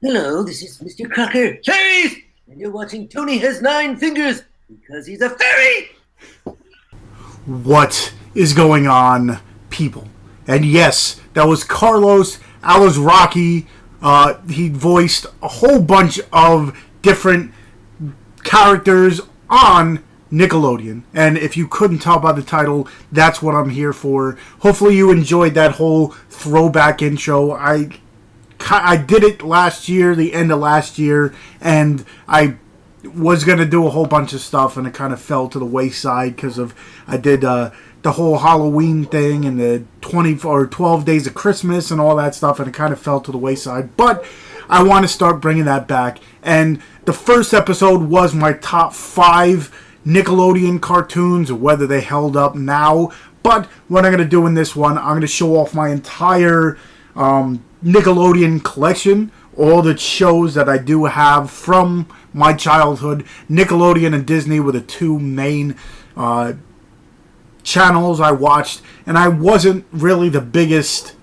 Hello, this is Mr. Crocker Cherries, and you're watching Tony Has 9 Fingers because he's a fairy. What is going on, people? And yes, that was Carlos Alazraqui. He voiced a whole bunch of different characters on Nickelodeon. And if you couldn't tell by the title, that's what I'm here for. Hopefully you enjoyed that whole throwback intro. I did it last year, the end of last year, and I was going to do a whole bunch of stuff, and it kind of fell to the wayside because I did the whole Halloween thing and the 20 or 12 days of Christmas and all that stuff, and it kind of fell to the wayside. But I want to start bringing that back, and the first episode was my top 5 Nickelodeon cartoons, whether they held up now. But what I'm going to do in this one, I'm going to show off my entire Nickelodeon collection, all the shows that I do have from my childhood. Nickelodeon and Disney were the two main channels I watched, and I wasn't really the biggest,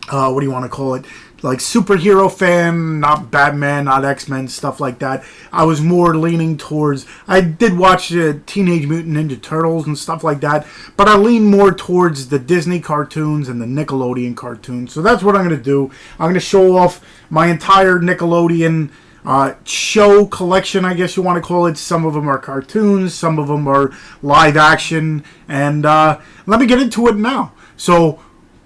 what do you want to call it, like superhero fan, not Batman, not X-Men, stuff like that. I was more leaning towards, I did watch Teenage Mutant Ninja Turtles and stuff like that, but I lean more towards the Disney cartoons and the Nickelodeon cartoons. So that's what I'm going to do. I'm going to show off my entire Nickelodeon show collection, I guess you want to call it. Some of them are cartoons, some of them are live action, and let me get into it now. So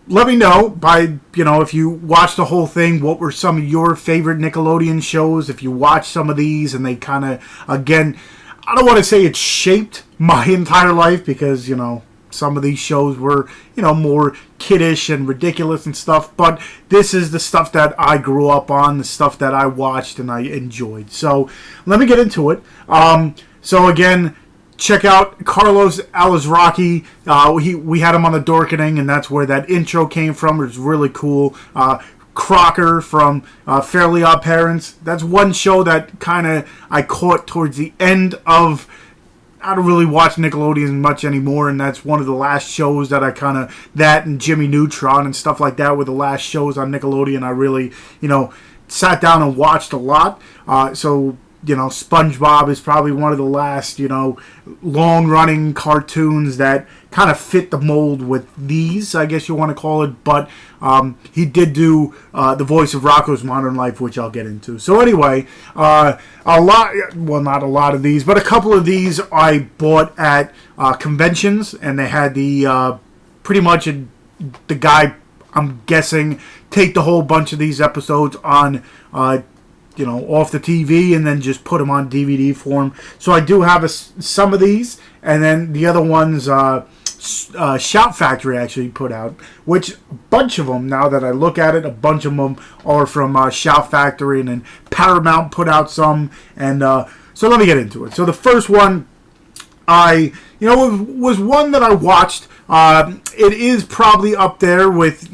let me know by, if you watched the whole thing, what were some of your favorite Nickelodeon shows. If you watched some of these and they kind of, again, I don't want to say it shaped my entire life because, some of these shows were, more kiddish and ridiculous and stuff. But this is the stuff that I grew up on, the stuff that I watched and I enjoyed. So let me get into it. So again, check out Carlos Alazraqui. We had him on the Dorkening, and that's where that intro came from. It was really cool. Crocker from Fairly Odd Parents. That's one show that kind of I caught towards the end of. I don't really watch Nickelodeon much anymore, and that's one of the last shows that I kind of, that and Jimmy Neutron and stuff like that were the last shows on Nickelodeon I really, sat down and watched a lot. So SpongeBob is probably one of the last, long-running cartoons that kind of fit the mold with these, I guess you want to call it. But he did do the voice of Rocko's Modern Life, which I'll get into. So anyway, not a lot of these, but a couple of these I bought at conventions, and they had the pretty much the guy, I'm guessing, take the whole bunch of these episodes on off the TV and then just put them on DVD form. So I do have some of these, and then the other ones Shout Factory actually put out, which a bunch of them, now that I look at it, a bunch of them are from Shout Factory, and then Paramount put out some, and so let me get into it. So the first one, was one that I watched. It is probably up there with,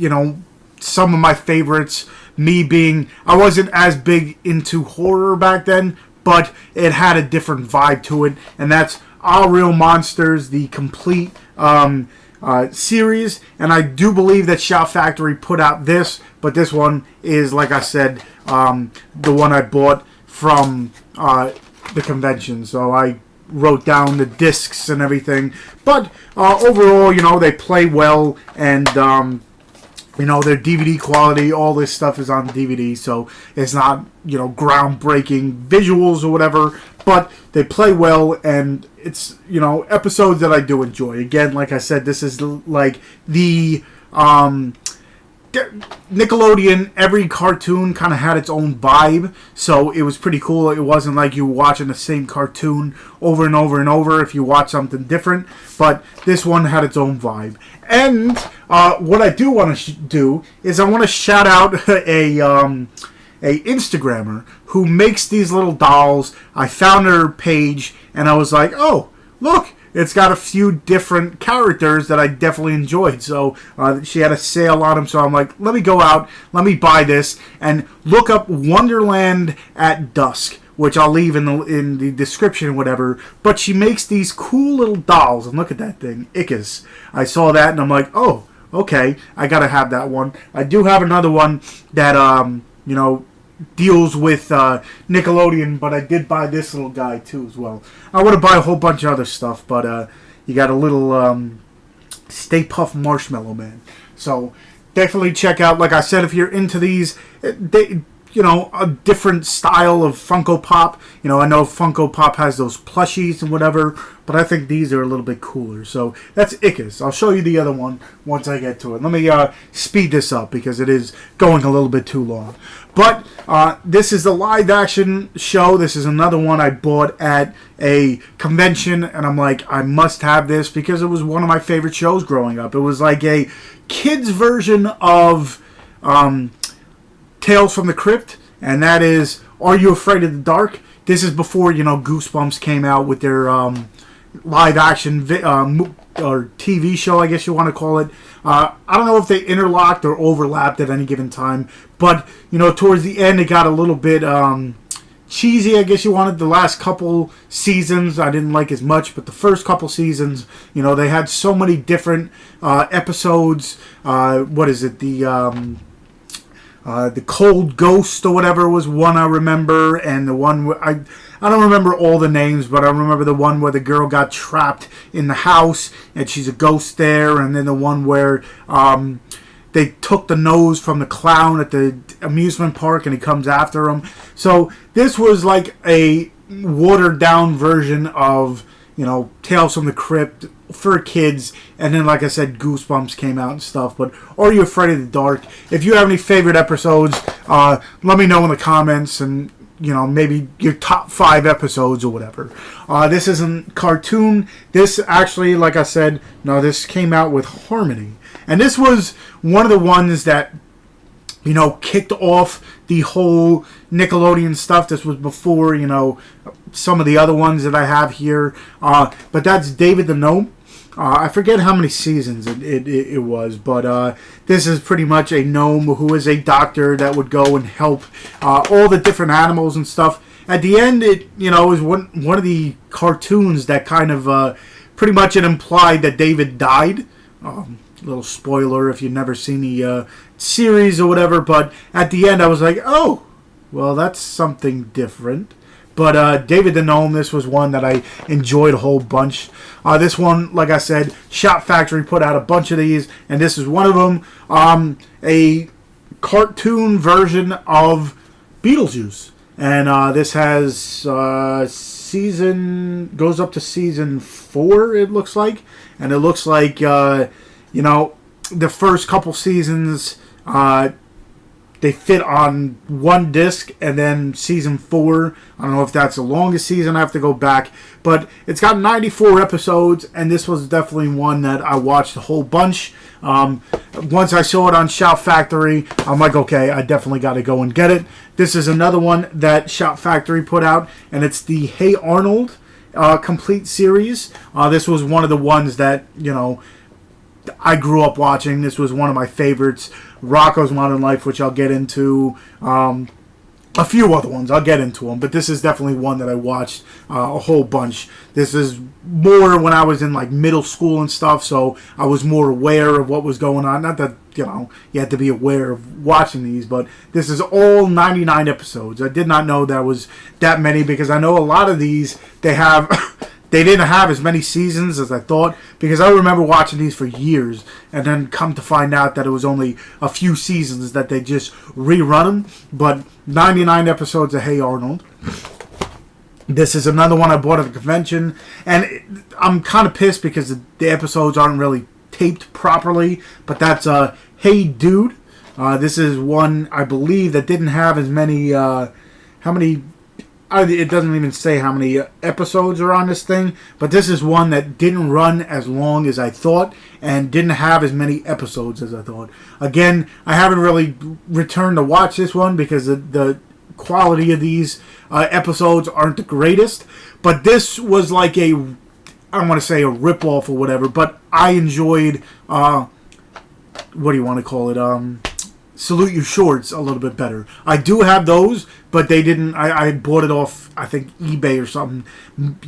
some of my favorites. Me being, I wasn't as big into horror back then, but it had a different vibe to it, and that's All Real Monsters, the complete series. And I do believe that Shout Factory put out this, but this one is, like I said, the one I bought from the convention. So I wrote down the discs and everything, but overall, they play well, and their DVD quality, all this stuff is on DVD, so it's not, groundbreaking visuals or whatever, but they play well, and it's, episodes that I do enjoy. Again, like I said, this is like the Nickelodeon, every cartoon kind of had its own vibe, so it was pretty cool. It wasn't like you were watching the same cartoon over and over and over if you watch something different, but this one had its own vibe. And what I do want to do is I want to shout out a Instagrammer who makes these little dolls. I found her page, and I was like, oh, look, it's got a few different characters that I definitely enjoyed. So she had a sale on them, so I'm like, let me go out, let me buy this, and look up Wonderland at Dusk, which I'll leave in the description, whatever. But she makes these cool little dolls, and look at that thing, Ickis. I saw that, and I'm like, oh, okay, I gotta have that one. I do have another one that, deals with Nickelodeon, but I did buy this little guy too as well. I want to buy a whole bunch of other stuff, but you got a little Stay Puft Marshmallow Man. So definitely check out, like I said, if you're into these, a different style of Funko Pop. I know Funko Pop has those plushies and whatever, but I think these are a little bit cooler. So that's Ickis. I'll show you the other one once I get to it. Let me speed this up because it is going a little bit too long. But this is the live action show. This is another one I bought at a convention, and I'm like, I must have this because it was one of my favorite shows growing up. It was like a kid's version of Tales from the Crypt, and that is Are You Afraid of the Dark? This is before, Goosebumps came out with their live action or TV show, I guess you want to call it. I don't know if they interlocked or overlapped at any given time, but, towards the end it got a little bit cheesy, I guess you wanted. The last couple seasons I didn't like as much, but the first couple seasons, they had so many different episodes. What is it? The Cold Ghost or whatever was one I remember, and the one where I don't remember all the names, but I remember the one where the girl got trapped in the house and she's a ghost there, and then the one where they took the nose from the clown at the amusement park and he comes after them. So this was like a watered down version of Tales from the Crypt for kids, and then, like I said, Goosebumps came out and stuff. But Are You Afraid of the Dark? If you have any favorite episodes, let me know in the comments, and maybe your top 5 episodes or whatever. This isn't cartoon. This actually, like I said, this came out with Harmony, and this was one of the ones that kicked off the whole Nickelodeon stuff. This was before some of the other ones that I have here, but that's David the Gnome. I forget how many seasons it was, but this is pretty much a gnome who is a doctor that would go and help all the different animals and stuff. At the end, it is one of the cartoons that kind of pretty much it implied that David died. Little spoiler if you've never seen the series or whatever, but at the end I was like, oh, well, that's something different. But David the Gnome, this was one that I enjoyed a whole bunch. This one, like I said, Shop Factory put out a bunch of these, and this is one of them. A cartoon version of Beetlejuice. And this has goes up to season 4, it looks like. And it looks like, the first couple seasons, they fit on one disc, and then season 4, I don't know if that's the longest season, I have to go back, but it's got 94 episodes, and this was definitely one that I watched a whole bunch. Once I saw it on Shout Factory, I'm like, okay, I definitely got to go and get it. This is another one that Shout Factory put out, and it's the Hey Arnold complete series. This was one of the ones that, I grew up watching. This was one of my favorites. Rocko's Modern Life, which I'll get into. A few other ones, I'll get into them, but this is definitely one that I watched a whole bunch. This is more when I was in like middle school and stuff, so I was more aware of what was going on. Not that, you had to be aware of watching these, but this is all 99 episodes. I did not know there was that many, because I know a lot of these, they didn't have as many seasons as I thought, because I remember watching these for years and then come to find out that it was only a few seasons that they just rerun them. But 99 episodes of Hey Arnold. This is another one I bought at the convention, and I'm kind of pissed because the episodes aren't really taped properly, but that's Hey Dude. This is one, I believe, that didn't have as many, how many it doesn't even say how many episodes are on this thing, but this is one that didn't run as long as I thought and didn't have as many episodes as I thought. Again, I haven't really returned to watch this one because the quality of these episodes aren't the greatest, but this was like I don't want to say a ripoff or whatever, but I enjoyed, what do you want to call it, Salute Your Shorts a little bit better. I do have those, but they didn't. I bought it off, I think, eBay or something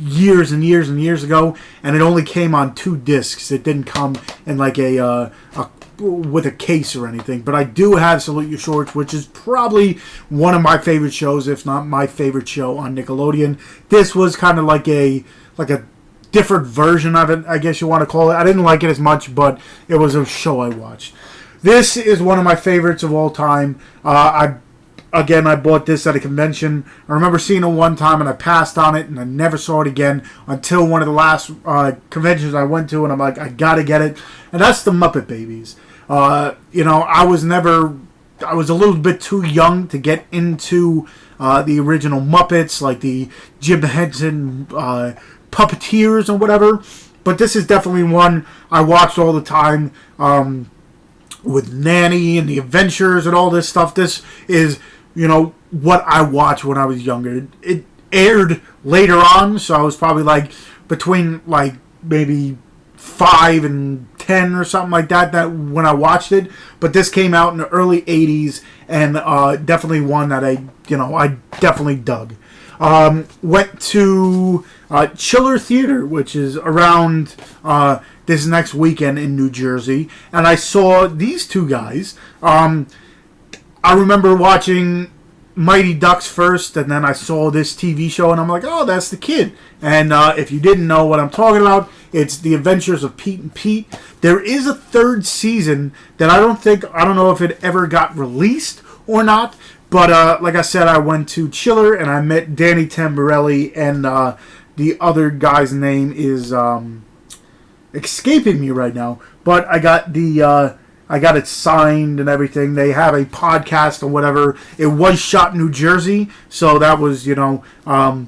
years and years and years ago, and it only came on 2 discs. It didn't come in like a with a case or anything. But I do have Salute Your Shorts, which is probably one of my favorite shows, if not my favorite show on Nickelodeon. This was kind of like a different version of it, I guess you want to call it. I didn't like it as much, but it was a show I watched. This is one of my favorites of all time. I bought this at a convention. I remember seeing it one time and I passed on it and I never saw it again until one of the last conventions I went to, and I'm like, I gotta get it. And that's the Muppet Babies. I was a little bit too young to get into the original Muppets, like the Jim Henson Puppeteers and whatever. But this is definitely one I watched all the time. With Nanny and the Adventures and all this stuff. This is, what I watched when I was younger. It aired later on, so I was probably like between like maybe 5 and 10 or something like that when I watched it. But this came out in the early 80s and definitely one that I definitely dug. Went to Chiller Theater, which is around this next weekend in New Jersey, and I saw these 2 guys. I remember watching Mighty Ducks first, and then I saw this TV show, and I'm like, oh, that's the kid. And if you didn't know what I'm talking about, it's The Adventures of Pete and Pete. There is a 3rd season that I don't know if it ever got released or not, but like I said, I went to Chiller, and I met Danny Tamborelli, and the other guy's name is escaping me right now, but I got it signed and everything. They have a podcast or whatever. It was shot in New Jersey, so that was, I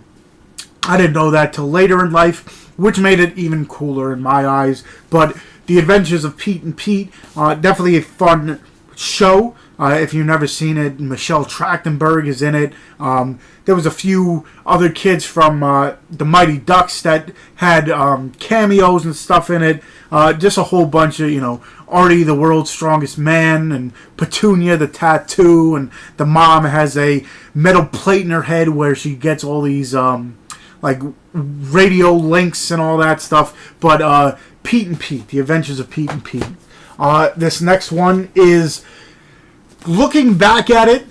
didn't know that till later in life, which made it even cooler in my eyes. But The Adventures of Pete and Pete, definitely a fun show. If you've never seen it, Michelle Trachtenberg is in it. There was a few other kids from the Mighty Ducks that had cameos and stuff in it. Just a whole bunch of, Artie, the World's Strongest Man, and Petunia, the tattoo, and the mom has a metal plate in her head where she gets all these like radio links and all that stuff. But Pete and Pete, The Adventures of Pete and Pete. This next one is, looking back at it,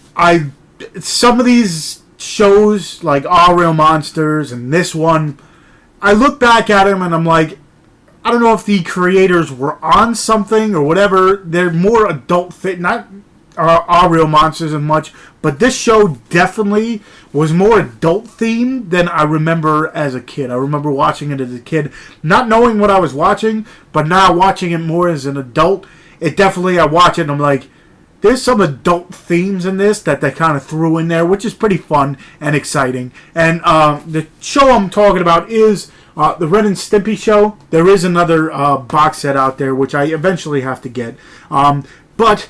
some of these shows, like All Real Monsters and this one, I look back at them and I'm like, I don't know if the creators were on something or whatever. They're more adult fit, not All Real Monsters as much, but this show definitely was more adult themed than I remember as a kid. I remember watching it as a kid, not knowing what I was watching, but now watching it more as an adult, I watch it and I'm like, there's some adult themes in this that they kind of threw in there, which is pretty fun and exciting. And the show I'm talking about is the Ren and Stimpy show. There is another box set out there, which I eventually have to get. But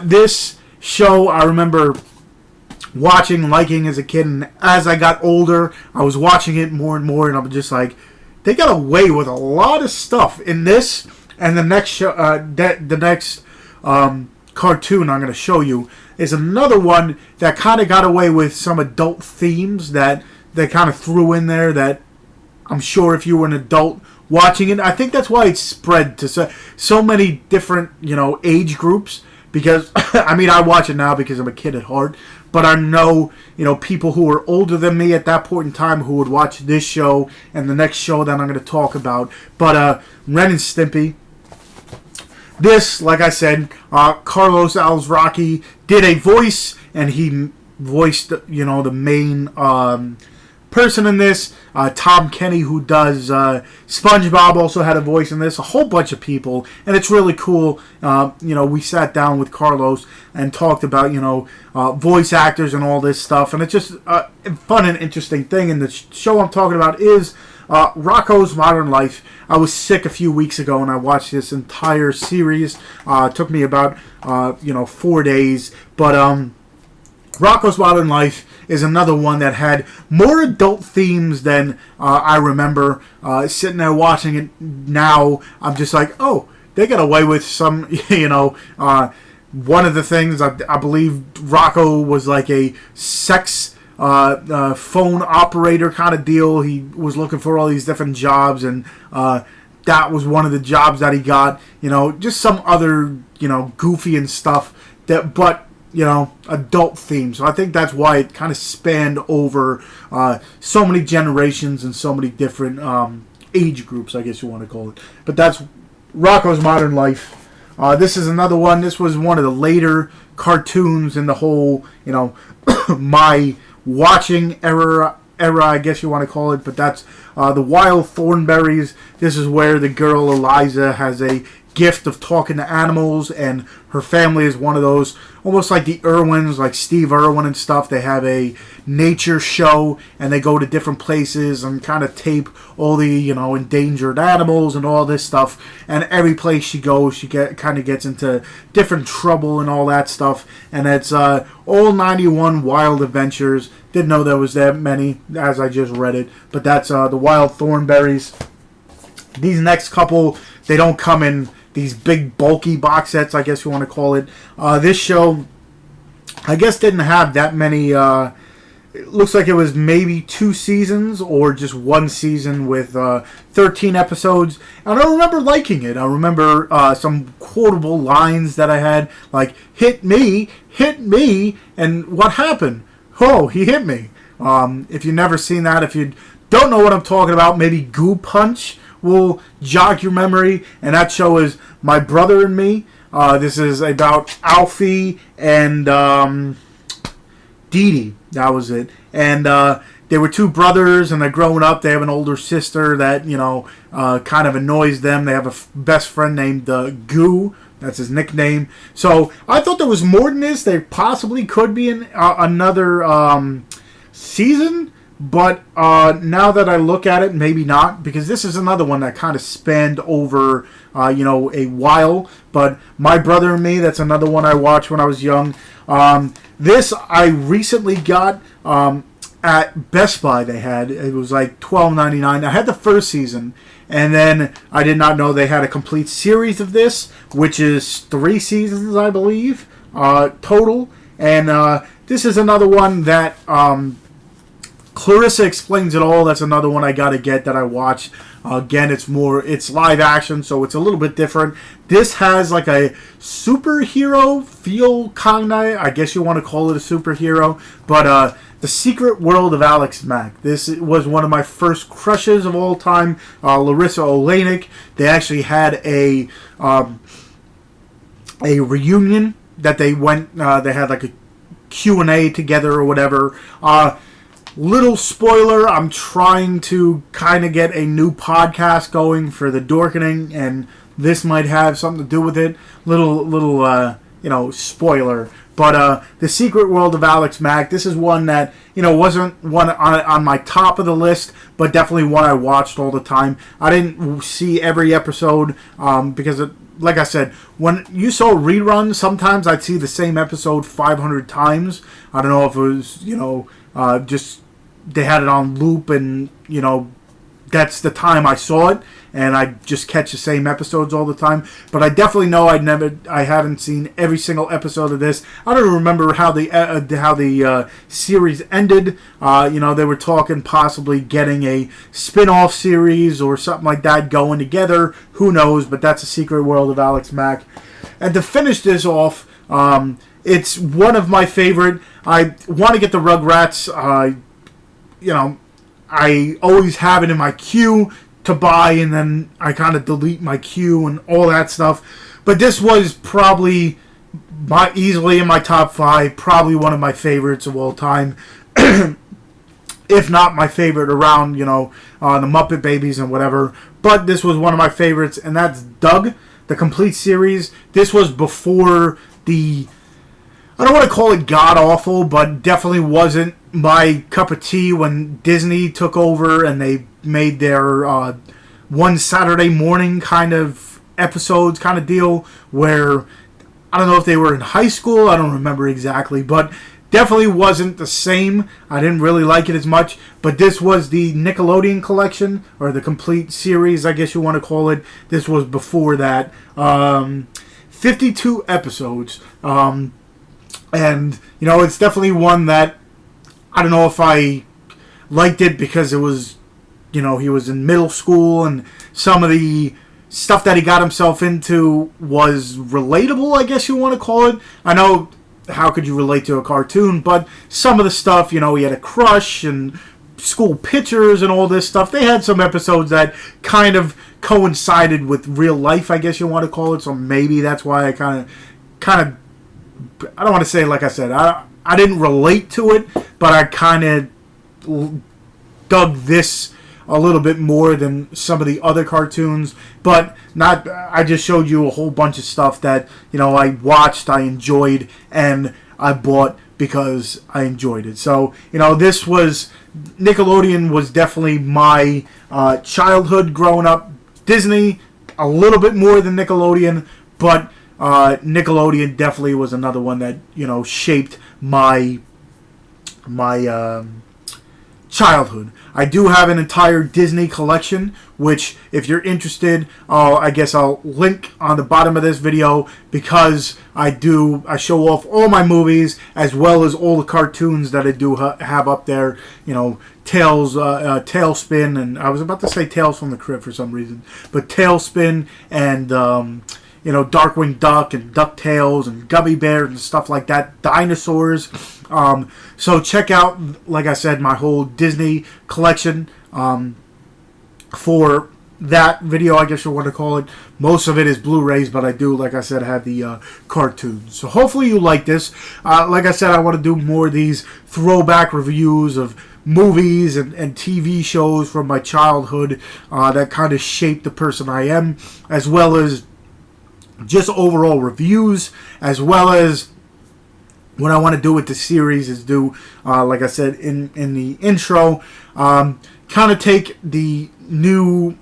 this show I remember watching, liking as a kid, and as I got older, I was watching it more and more, and I'm just like, they got away with a lot of stuff in this. And the next show, the next cartoon I'm going to show you is another one that kind of got away with some adult themes that they kind of threw in there that I'm sure if you were an adult watching it, I think that's why it's spread to so many different, age groups, because I watch it now because I'm a kid at heart, but I know, people who were older than me at that point in time who would watch this show and the next show that I'm going to talk about. But Ren and Stimpy, this, like I said, Carlos Alazraqui did a voice, and he voiced, the main person in this. Tom Kenny, who does SpongeBob, also had a voice in this. A whole bunch of people, and it's really cool. We sat down with Carlos and talked about voice actors and all this stuff, and it's just a fun and interesting thing. And the show I'm talking about is Rocko's Modern Life. I was sick a few weeks ago, and I watched this entire series. It took me about 4 days, but Rocko's Modern Life is another one that had more adult themes than I remember. Sitting there watching it now, I'm just like, oh, they got away with some, one of the things, I believe Rocko was like a sex phone operator kind of deal. He was looking for all these different jobs, and that was one of the jobs that he got. Just some other, goofy and stuff but adult themes. So I think that's why it kind of spanned over so many generations and so many different age groups, I guess you want to call it. But that's Rocko's Modern Life. This is another one. This was one of the later cartoons in the whole, my watching era, I guess you want to call it. But that's the Wild Thornberrys. This is where the girl Eliza has a gift of talking to animals, and her family is one of those, almost like the Irwins, like Steve Irwin and stuff. They have a nature show, and they go to different places and kind of tape all the endangered animals and all this stuff. And every place she goes, she kind of gets into different trouble and all that stuff. And it's all 91 Wild Adventures. Didn't know there was that many as I just read it, but that's the Wild Thornberrys. These next couple, they don't come in these big bulky box sets, I guess you want to call it. This show, I guess, didn't have that many. It looks like it was maybe 2 seasons or just 1 season with 13 episodes. And I remember liking it. I remember some quotable lines that I had, like, hit me, and what happened? Oh, he hit me. If you've never seen that, if you don't know what I'm talking about, maybe Goo Punch will jog your memory, and that show is My Brother and Me. This is about Alfie and Dee Dee. That was it. And they were 2 brothers, and they're growing up. They have an older sister that, kind of annoys them. They have a best friend named Goo. That's his nickname. So I thought there was more than this. There possibly could be another season. But now that I look at it, maybe not, because this is another one that kind of spanned over, a while. But My Brother and Me, that's another one I watched when I was young. This I recently got at Best Buy. They had it was like $12.99. I had the first season, and then I did not know they had a complete series of this, which is 3 seasons, I believe, total. And this is another one that. Clarissa Explains It All. That's another one I gotta get that I watched. Again, it's live action, so it's a little bit different. This has like a superhero feel, kinda. I guess you want to call it a superhero. But The Secret World of Alex Mack. This was one of my first crushes of all time. Larissa Oleynik. They actually had a reunion that they went. They had like a Q&A together or whatever. Little spoiler, I'm trying to kind of get a new podcast going for the Dorkening, and this might have something to do with it. Little spoiler. But The Secret World of Alex Mack, this is one that, wasn't one on my top of the list, but definitely one I watched all the time. I didn't see every episode because, like I said, when you saw reruns, sometimes I'd see the same episode 500 times. I don't know if it was, just they had it on loop, and that's the time I saw it, and I just catch the same episodes all the time. But I definitely know I haven't seen every single episode of this. I don't remember how the series ended. They were talking possibly getting a spin-off series or something like that going together. Who knows? But that's The Secret World of Alex Mack. And to finish this off, it's one of my favorite. I want to get the Rugrats. I always have it in my queue to buy, and then I kind of delete my queue and all that stuff. But this was probably easily in my top 5, probably one of my favorites of all time. if not my favorite around, the Muppet Babies and whatever. But this was one of my favorites, and that's Doug, the complete series. This was before the, I don't want to call it god-awful, but definitely wasn't my cup of tea when Disney took over and they made their one Saturday morning kind of episodes kind of deal where, I don't know if they were in high school, I don't remember exactly, but definitely wasn't the same. I didn't really like it as much, but this was the Nickelodeon collection, or the complete series, I guess you want to call it. This was before that. 52 episodes. And, it's definitely one that, I don't know if I liked it because it was, he was in middle school and some of the stuff that he got himself into was relatable, I guess you want to call it. I know, how could you relate to a cartoon? But some of the stuff, he had a crush and school pictures and all this stuff. They had some episodes that kind of coincided with real life, I guess you want to call it. So maybe that's why I kind of, I don't want to say, like I said, I didn't relate to it, but I kind of dug this a little bit more than some of the other cartoons. But not, I just showed you a whole bunch of stuff that, I watched, I enjoyed, and I bought because I enjoyed it. So, this was, Nickelodeon was definitely my childhood growing up. Disney, a little bit more than Nickelodeon, but Nickelodeon definitely was another one that, shaped my childhood. I do have an entire Disney collection, which, if you're interested, I guess I'll link on the bottom of this video, because I show off all my movies as well as all the cartoons that I do have up there. Tailspin, and I was about to say Tales from the Crypt for some reason, but Tailspin and Darkwing Duck and DuckTales and Gummy Bears and stuff like that, dinosaurs. So check out, like I said, my whole Disney collection. For that video, I guess you want to call it. Most of it is Blu-rays, but I do, like I said, have the cartoons. So hopefully you like this. Like I said, I want to do more of these throwback reviews of movies and TV shows from my childhood that kind of shaped the person I am, as well as just overall reviews, as well as what I want to do with the series is do, like I said in the intro, kind of take the new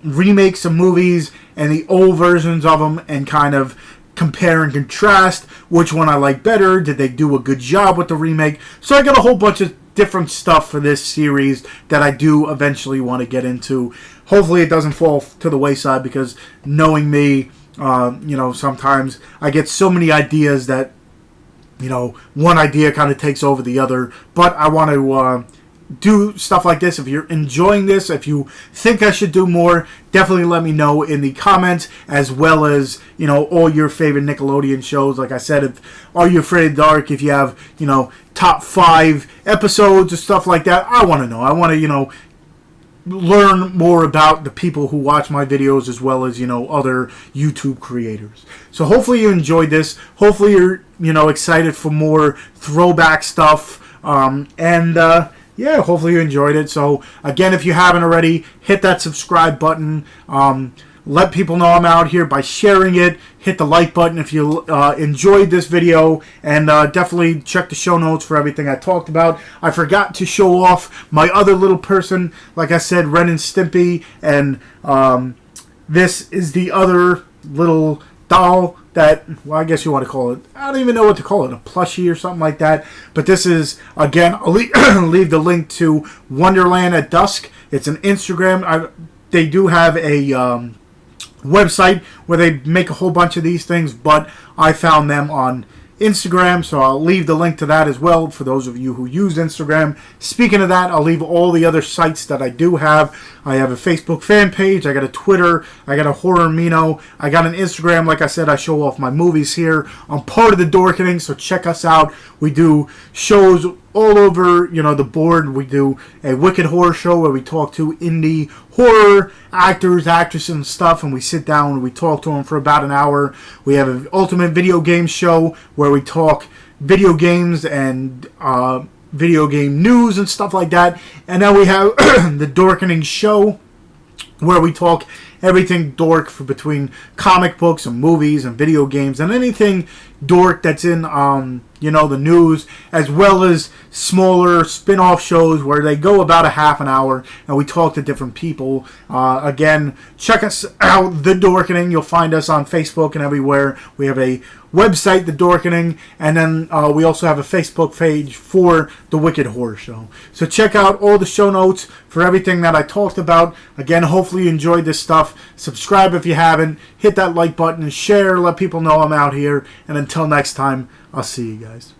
remakes of movies and the old versions of them and kind of compare and contrast which one I like better. Did they do a good job with the remake? So I got a whole bunch of different stuff for this series that I do eventually want to get into. Hopefully it doesn't fall to the wayside, because knowing me, sometimes I get so many ideas that, one idea kind of takes over the other. But I want to do stuff like this. If you're enjoying this, if you think I should do more, definitely let me know in the comments, as well as, all your favorite Nickelodeon shows. Like I said, if Are You Afraid of the Dark, if you have, top 5 episodes or stuff like that, I want to know. I want to, learn more about the people who watch my videos, as well as, other YouTube creators. So hopefully you enjoyed this. Hopefully you're, excited for more throwback stuff. Yeah, hopefully you enjoyed it. So again, if you haven't already, hit that subscribe button. Let people know I'm out here by sharing it. Hit the like button if you enjoyed this video, and definitely check the show notes for everything I talked about. I forgot to show off my other little person, like I said, Ren and Stimpy, and this is the other little doll that, well, I guess you want to call it, I don't even know what to call it, a plushie or something like that. But this is, again, I'll leave the link to Wonderland at Dusk. It's an Instagram. They do have a website where they make a whole bunch of these things, but I found them on Instagram, so I'll leave the link to that as well for those of you who use Instagram. Speaking of that, I'll leave all the other sites that I do have. I have a Facebook fan page, I got a Twitter, I got a Horror Mino, I got an Instagram. Like I said, I show off my movies here. I'm part of the Dorkening, so check us out. We do shows all over, the board. We do a Wicked Horror Show where we talk to indie horror actors, actresses, and stuff, and we sit down and we talk to them for about an hour. We have an Ultimate Video Game Show where we talk video games and video game news and stuff like that. And then we have the Dorkening show, where we talk everything dork for between comic books and movies and video games and anything dork that's in the news, as well as smaller spin-off shows where they go about a half an hour and we talk to different people. Again, check us out, The Dorkening. You'll find us on Facebook and everywhere. We have a website, The Dorkening, and then we also have a Facebook page for The Wicked Horror Show. So check out all the show notes for everything that I talked about. Again, hopefully you enjoyed this stuff. Subscribe if you haven't. Hit that like button and share. Let people know I'm out here. And until next time, I'll see you guys.